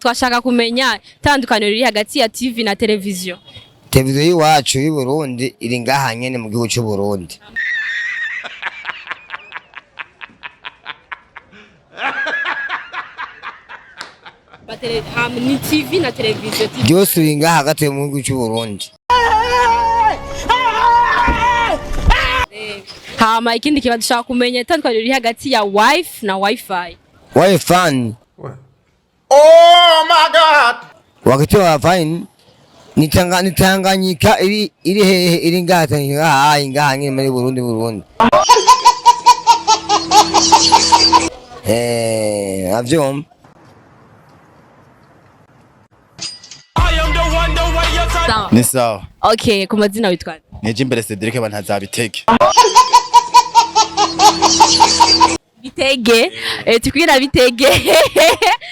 twashaka kumenya tandukaniro riri hagati ya TV na televiziyo. Televiziyo y'iwacu y'u Burundi iri ngaha nyene mu gihugu cy'u Burundi. Ni TV na televiziyo. Byose biri ngaha hagati mu gihugu cy'u Burundi. Hama ikindi kibazo dushaka kumenya tandukaniro riri hagati ya wifi na wifi. Wifi. Oh my God! Wakati wa wifi nitanganyika iri ngaha ngaha nyene muri Burundi. Avyom. Ni sawa. Okay, ku mazina witwa? Nije imbere Cedric abantu azabitege. Bitege, tukwira bitege.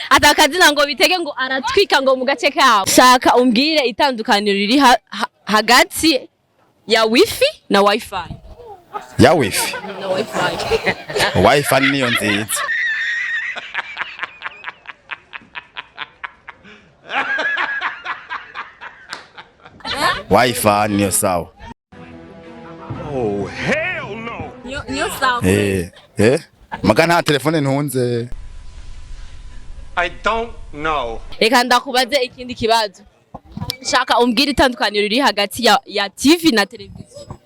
Atakazina ngo bitege ngo aratwika ngo mu gace kawo. Shaka umbwire itandukaniro riri hagati ya wifi na wifi. Ya wifi. Na wifi. Wifi niyo nziza. Wifi niyo sawa. Oh hell no. Niyo sawa. Magana ha telefone ntunze. I don't know. Reka ndakubaze ikindi kibazo. Shaka umbwire itandukaniro riri hagati ya TV na televiziyo.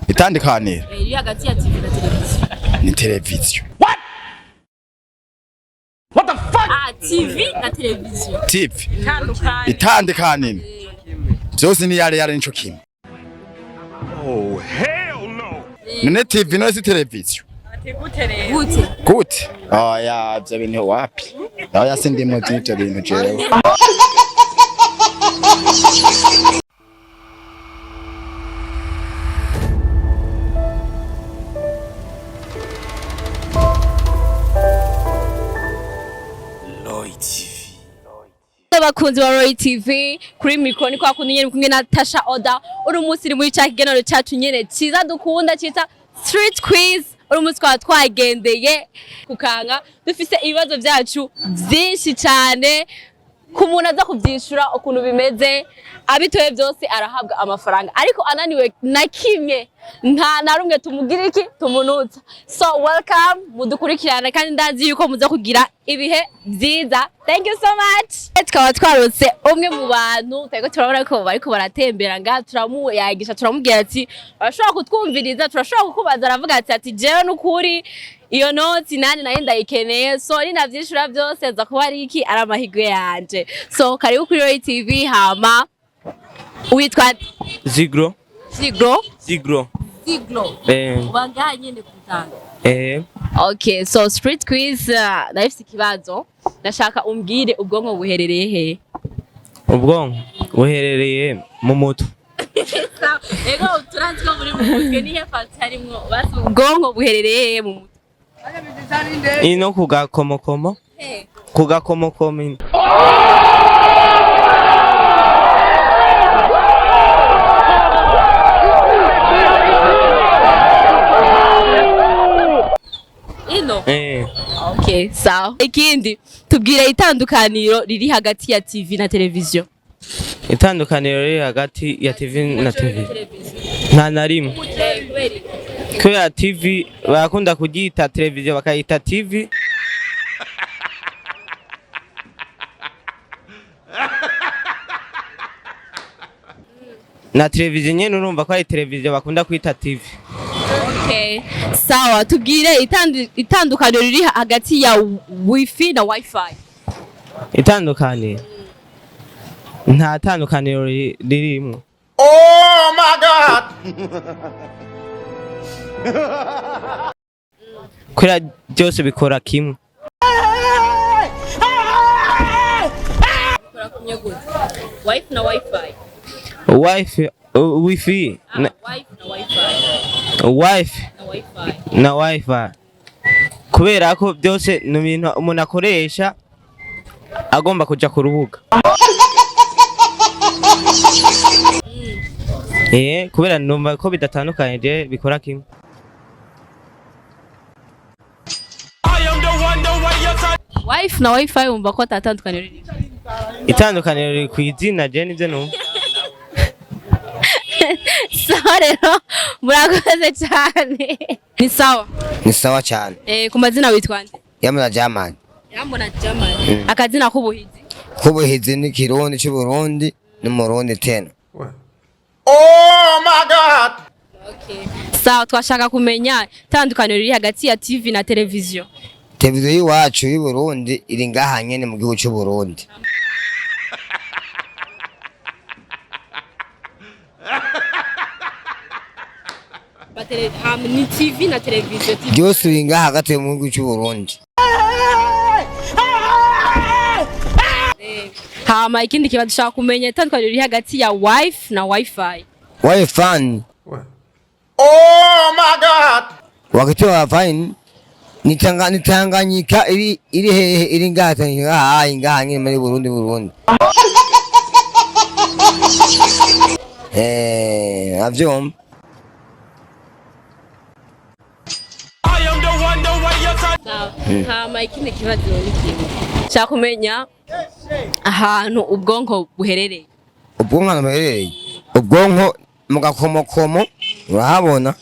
Itandukaniro Riri hagati ya TV na televiziyo. Ni televiziyo. What the fuck? TV na televiziyo. TV. Itandukaniro. Byose ni yare nico kimwe. Oh hell no. None TV no si televiziyo. Gute? Ya byo bintu wapi? Ya sindimo by'ibyo bintu jewe. Abakunzi ba Roy TV kuri mikro ni kwa kunyene kumwe na Tasha Oda uri umunsi iri muri cya kiganiro cyacu nyene ciza dukunda cita Street Quiz uri umunsi kwa twagendeye kukanga dufise ibibazo byacu byinshi cyane ku muntu aza kubyishura ukuntu bimeze abitoye byose arahabwa amafaranga ariko ananiwe na kimwe nta na rumwe tumugira iki tumunutsa so welcome mudukurikirana kandi ndazi yuko muza kugira ibihe byiza. Thank you so much. Tukaba twarose umwe mu bantu twego turabona ko bariko baratembera nga turamuyagisha turamubwira ati urashobora kutwumviriza turashobora kukubaza aravuga ati jewe n'ukuri iyo noti nani nayo ndayikeneye so ni navyishura byose za kuba ari iki ari amahigwe yanje so karibu kuri Roy TV hama witwa Zigro. Wanganye ne kutanga. Okay, so street quiz nafise ikibazo ndashaka umbwire ubwonko buherereye he? Ubwonko buherereye mu mutwe. Ego turanzwe muri mu mutwe ni he fati harimwo basi ubwonko buherereye he mu mutwe? Ino kugakomokomo. Kugakomokomo. Okay, sawa. Ikindi tubwire itandukaniro riri hagati ya TV na televiziyo. Itandukaniro riri hagati ya TV na televiziyo. Nta na rimwe. Kubera TV bakunda kugita televiziyo bakayita TV. Na televiziyo nyene urumva ko ari televiziyo bakunda kwita TV. Okay, sawa. Tubwire itandukaniro riri hagati ya wifi na wifi. Itandukaniro nta tandukaniro ririmo. Oh my God! Kura byose bikora kimwe. Wifi na wifi. Wifi na wifi na wifi kubera ko byose no bintu umuntu akoresha agomba kuja ku rubuga kubera numva ko bidatandukanye bikora kimwe. Wifi na wifi umva ko atatandukaniro riri. Itandukaniro riri kw'izina je nivyo numva. Sawa rero murakoze cyane. Ni sawa. Ni sawa cyane. Ku mazina witwa nde? Yamuna Jamani. Yambona Jamani. Akazina k'ubuhizi. K'ubuhizi ni Kirundi cy'Uburundi n'Umurundi tena. Oh my God! Okay. Sawa, twashaka kumenya itandukaniro riri hagati ya TV na televiziyo. Televiziyo y'iwacu y'Uburundi iri ngaha nyene mu gihugu cy'Uburundi. Ni TV na televiziyo. Byose biri ngaha hagati mu gihugu cy'Uburundi. Hama ikindi kibazo dushaka kumenya itandukaniro riri hagati ya wifi na wifi. Wifi. Oh my God! Wakati wa wifi ni Tanganyika iri ngaha Tanganyika ngaha nyene muri Burundi. Avyom. Hama ikindi kibazo nshaka kumenya ahantu ubwonko buherereye. Ubwonko buherereye. Ubwonko mu gakomokomo urahabona.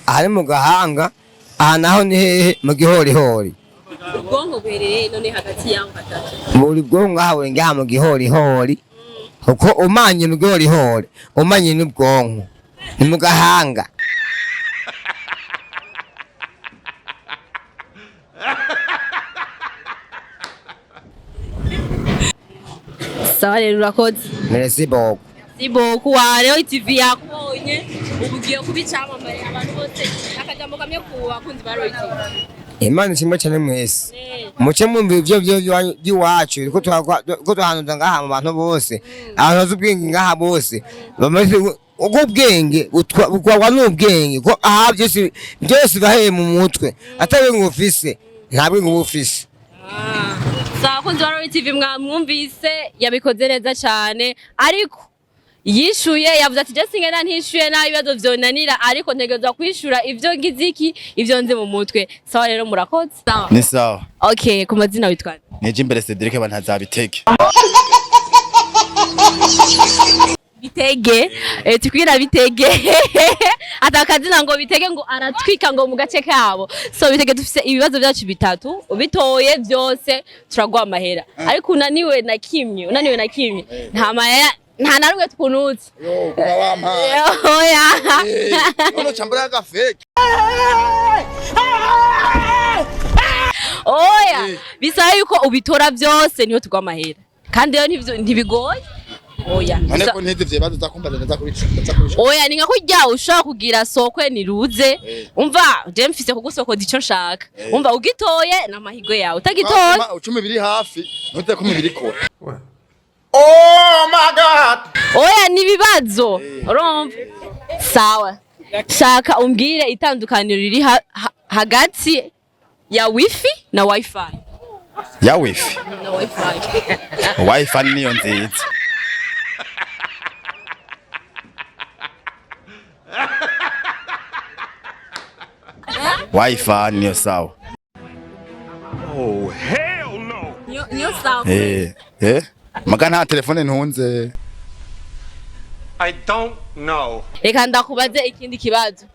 Ari mu gahanga aha naho ni hehe mu gihorihori. Ubwonko buherereye none hagati yaho hatatu. Muri bwonko hawe ngaha mu gihorihori. Uko umanye mu gihorihori umanye n'ubwonko ni mu gahanga. Sawa rero urakoze. Merci beaucoup. Merci beaucoup. Rero TV yakubonye ubugiye kubicamamare abantu bose akajambo kamwe ku bakunzi ba Roy TV. Imana ishimwe cyane mwese. Muce mwumva ivyo by'iwacu ko twahanuza ngaha mu bantu bose. Abantu z'ubwenge ngaha bose. Bamaze ubwenge butwagwa n'ubwenge ko aha byose baheye mu mutwe. Atabe ngufise ntabwo ngufise. Sawa kunzi wa Roy TV mwumvise yabikoze neza cyane ariko yishuye yavuze ati Jesse ngena ntishuye nabi bibazo vyonanira ariko ntegerezwa kwishura ivyo ngiziki ivyo nze mu mutwe. Sawa rero murakoze. Sawa. Ni sawa. Okay, ku mazina witwa nde? Nije imbere Cedric abantu azabitege. Bitege tukwira bitege atakazina ngo bitege ngo aratwika ngo mu gace kabo. So bitege dufise ibibazo byacu bitatu ubitoye byose turagwa amahera ariko unaniwe na kimwe nta maya nta narumwe tukunutse. Yo kuba wampaye. Oya. Ono chambura ga fake. Oya bisaba yuko ubitora byose niho tugwa amahera kandi rero ntibigoye. Oya. None ko ntizivye bazo zakumbaza neza kuri. Oya ninga kurya ushaka kugira sokwe niruze. Umva je mfise kugusokoza ico nshaka. Umva ugitoye namahigo yawe utagitoye. Ucumi biri hafi ntuze ko mibiri ko. Oh my God! Oya nibibazo. Urumva? Sawa. Shaka umbwire itandukaniro riri hagati ya wifi na wifi. Ya wifi. Na wifi. Wifi niyo nziza. Wifi niyo sawa. Oh hell no! Niyo sawa. Magana nta telefone ntunze. I don't know. Reka ndakubaze ikindi kibazo.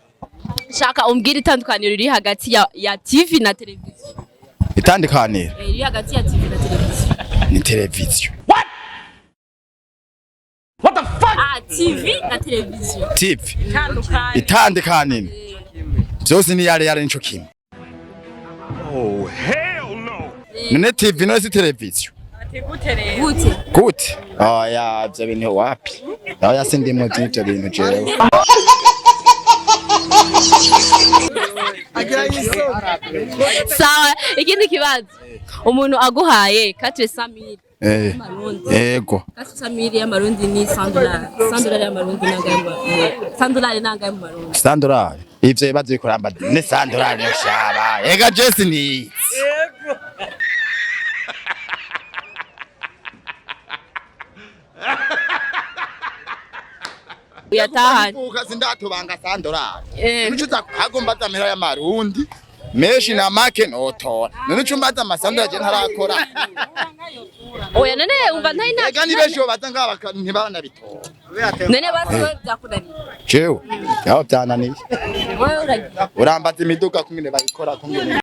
Shaka umbwire itandukaniro riri hagati ya TV na televiziyo. Itandukaniro. Riri hagati ya TV na televiziyo. Ni televiziyo. What? What the fuck? TV na televiziyo. TV. Itandukaniro. Byose ni yare nico kimwe. Oh hell no! None TV no si televiziyo. Gute? Ya bya bintu wapi? Ya sindimo by'ibyo bintu jewe. Sawa, ikindi kibazo. Umuntu aguhaye 400,000. Yego. 400,000 y'amarundi ni $100. $100 y'amarundi $100 nangaye mu marundi. $100. Ivyo bibazo bikoramba ne $100 yo shaba. Ega Jesse ni. Yego. uyatahana Kuvuka sindatubanga sandora. Nicuza hagomba zamera ya marundi. Meshi na make notora. None cumbaza amasandora je ntarakora. oya none umva ntayina Ega nibesho batanga ntibana bitora. none basi byakunaniye Jewe. Yaho byananiye. wowe uragira Urambaza imiduga kumwe bayikora kumwe.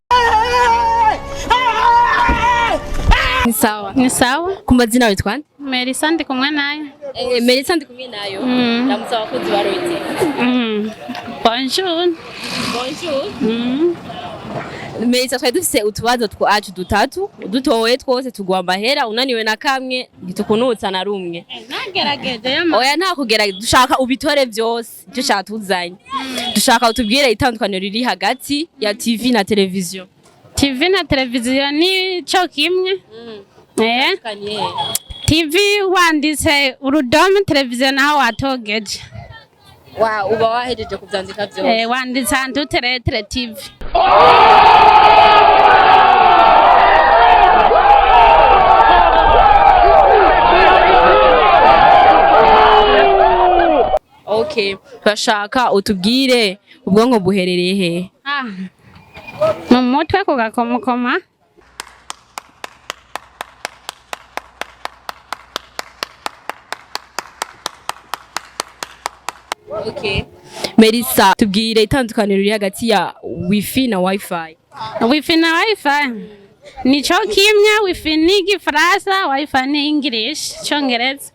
ni sawa kumba zina witwa Melissa ndi kumwe nayo. Melissa ndi kumwe nayo ndamusaba abakunzi ba Royal TV. Bonjour. Melissa twari dufise utubazo twacu dutatu dutowe twose tugwa amahera unaniwe na kamwe gitukunutsa na rumwe Nagerageje oya nta kugerageza dushaka ubitore byose icyo cyatuzanye dushaka utubwire itandukaniro riri hagati ya TV na televiziyo. TV na televiziyo ni cyo kimwe. TV wanditse urudome, televiziyo naho watogeje. Uba wahejeje kubyandika byose. Wanditse antu teretere TV. Okay, bashaka utubwire ubwonko buherereye he? Mu mutwe ku gakomokoma. Okay. Melissa, tubwire itandukaniro riri hagati ya wifi na wifi. Wifi na wifi ni cyo kimwe. Wifi ni Igifaransa, wifi ni English, Cyongereza.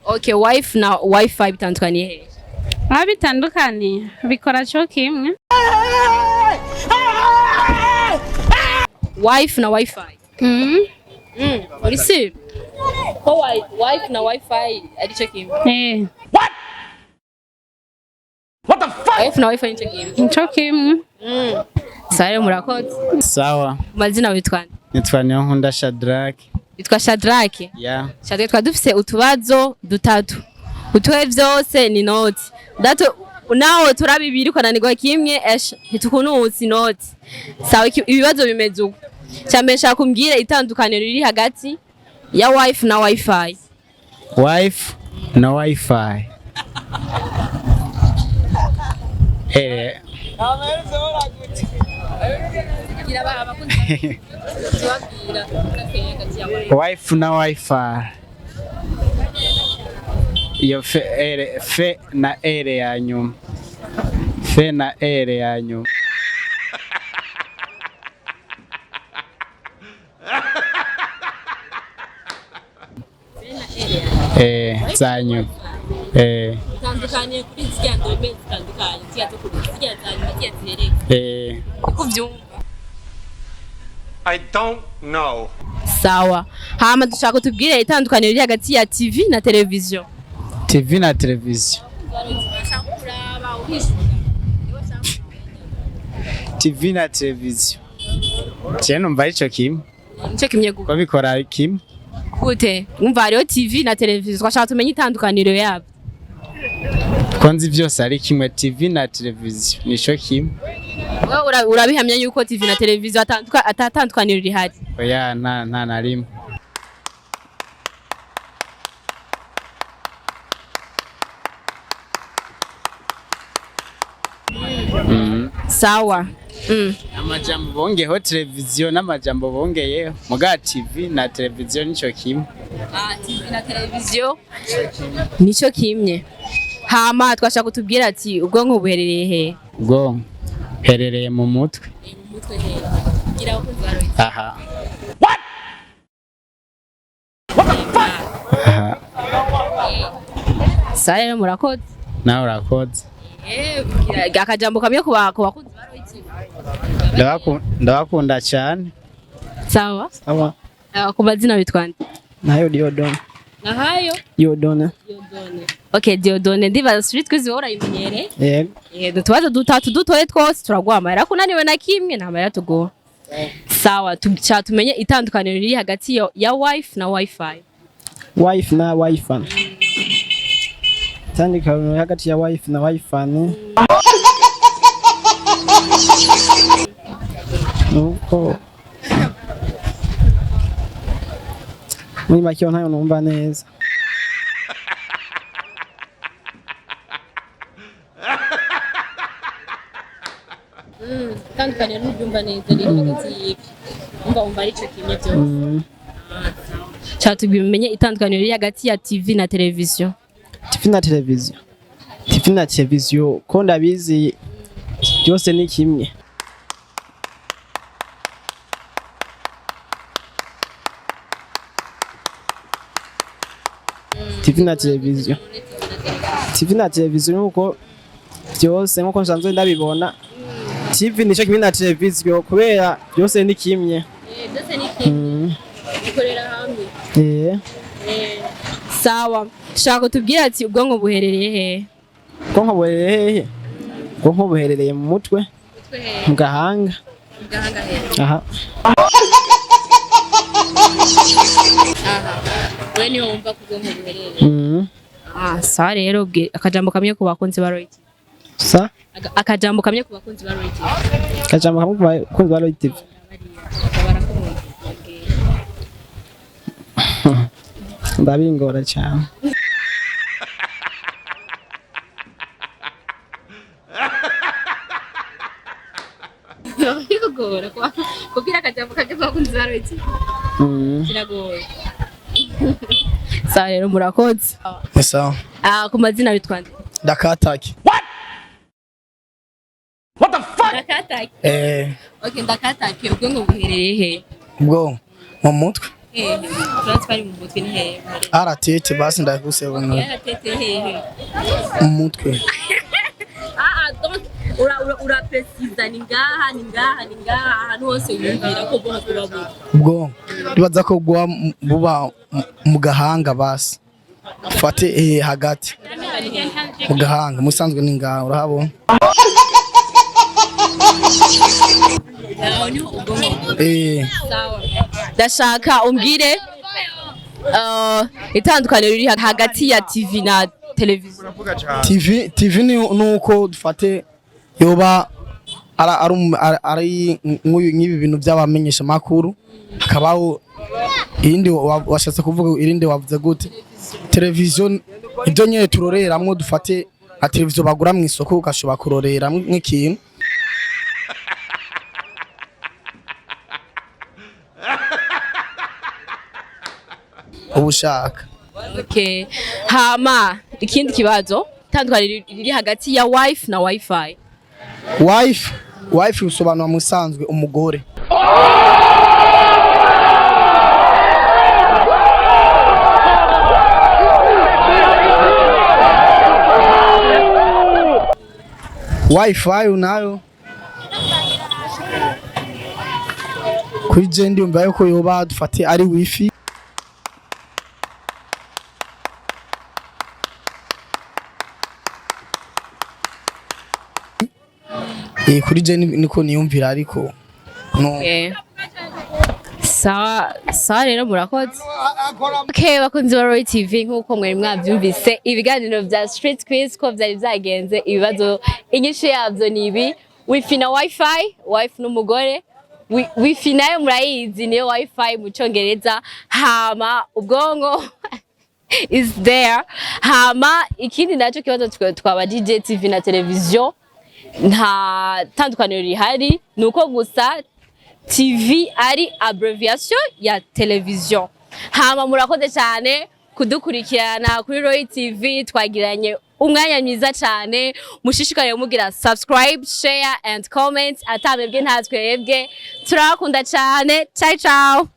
Okay, wifi na wifi bitandukaniye he? Bitandukaniye bikora cyo kimwe. Wifi na wifi. Urisi? Ko wifi na wifi ari cyo kimwe. What the fuck? Wifi na wifi ni cyo kimwe. Cyo kimwe. Sare murakoze. Sawa. Mazina witwa? Nitwa Niyonkunda Shadrack. Witwa Shadrack? Yeah. Shadrack twa dufise utubazo dutatu. Utuwe vyose ni noti. Dato naho turabibiri kwananirwa kimwe ntitukunutsi noti. Sawa ibibazo bimeze uko. Cyambesha kumbwira itandukaniro riri hagati ya wifi na wifi. Wife na wifi. Wife na wifi. Iyo fe na ere ya nyuma. Fe na ere ya nyuma. Zanyu. Tandukanye kuri zigendo bimeze tandukanye tiyato kuri zigendo tiyatireke. Kuvyumva. I don't know. Sawa. Hama dushaka tubwire itandukaniro riri hagati ya TV na televiziyo. TV na televiziyo. TV na televiziyo. Je numva ico kimwe. Nico kimwe guko. Ko bikora kimwe. Gute? Umva hariho TV na televiziyo twashaka tumenye itandukaniro yabo. Konzi byose ari kimwe. TV na televiziyo nico kimwe. Wewe urabihamya yuko TV na televiziyo atatandukaniro rihari. Oya nta na rimwe. Sawa. Amajambo bongeho televiziyo n'amajambo bongeyeho muga TV na televiziyo nico kimwe. TV na televiziyo nico kimwe. Hama twashaka kutubwira ati ubwonko buherereye he? Ubwonko herereye mu mutwe. Mu mutwe he? Gira uko zaro. Aha. What the fuck? Aha. Sare murakoze. Nawe urakoze. Akajambo kamwe ku bakunzi baro ndabakunda cyane. Sawa. Sawa. Ku mazina bitwande? Nayo Diodone. Nahayo? Diodone. Okay, Diodone ndibaza street quiz wohora imenyere? Yego. Tubazo dutatu dutoye twose turagwama era kunaniwe na kimwe nta mara tugo. Sawa, tumenye itandukaniro riri hagati ya wifi na wifi. Wife na wifi. Itandukaniro hagati ya wifi na wifi ni nuko muri make ntayo numva neza. Itandukaniro n'ubyumva neza rero hagati y'ibi umva ari cyo kimwe byose. Cyatubwiye umenye itandukaniro riri hagati ya TV na televiziyo. TV na televiziyo ko ndabizi byose ni kimwe. TV na televiziyo nuko byose nkuko nsanzwe ndabibona. TV nico kimwe na televiziyo kubera byose ni kimwe. Byose ni kimwe. Bikorera hamwe. Sawa. Shaka tubwira ati ubwonko buherereye he? Ubwonko buherereye mu mutwe. Mu gahanga. He. Aha. We niho wumva ko ubwonko buherereye. Sawa rero akajambo kamwe ku bakunzi ba Roy TV. Sa? Akajambo kamwe ku bakunzi ba Roy TV. Akajambo kamwe ku bakunzi ba Roy TV. Ndabingora cyane. Bigora kubwira akajambo kamwe ku bakunzi ba Roy TV. Kiragoye. Sawa rero murakoze. Sawa. Ku mazina bitwande. Ndakataki. What the fuck? Ndakataki. Okay, ndakataki ubwonko buherereye he? Ubwo mu mutwe. Transfer mu mutwe ni he? Aratete basi ndakuse bano. Aratete he? Mu mutwe. Donc ura precisa ni ngaha ahantu hose yumvira ko ubwonko buba ubwo bibaza ko buba mu gahanga basi ufate hagati mu gahanga musanzwe ni ngaha urahabona. Sawa. Ndashaka umbwire itandukaniro riri hagati ya TV na televiziyo. TV ni nuko dufate yoba ari nk'ibi bintu by'abamenyesha makuru hakabaho irindi washatse kuvuga irindi wavuze gute. Televiziyo ibyo nyene turoreramwo dufate nka televiziyo bagura mu isoko ugashobora kurorera nk'ikintu. Ubushaka. Okay. Hama ikindi kibazo itandukaniro riri hagati ya wife na wifi. Wife usobanura musanzwe umugore. Wifi unayo kuri jendi umva yuko yoba dufate ari wifi. Kuri jendi niko niyumvira ariko no. Sawa rero murakoze. Okay, bakunzi ba Roy TV nkuko mwari mwabyumvise ibiganiro bya Street Quiz ko byari byagenze ibibazo inyishu yabyo ni ibi wifi na wifi, wife n'umugore. Wifi nayo murayizi niyo wifi mu Cyongereza. Hama ubwonko is there. Hama ikindi naco kibazo twaba DJ TV na televiziyo nta tandukaniro rihari nuko gusa TV ari abbreviation ya televiziyo. Hama murakoze cyane kudukurikirana kuri Roy TV twagiranye umwanya mwiza cyane mushishikare mugira subscribe, share and comment atamebwe ntatwebwe turakunda cyane. Ciao ciao.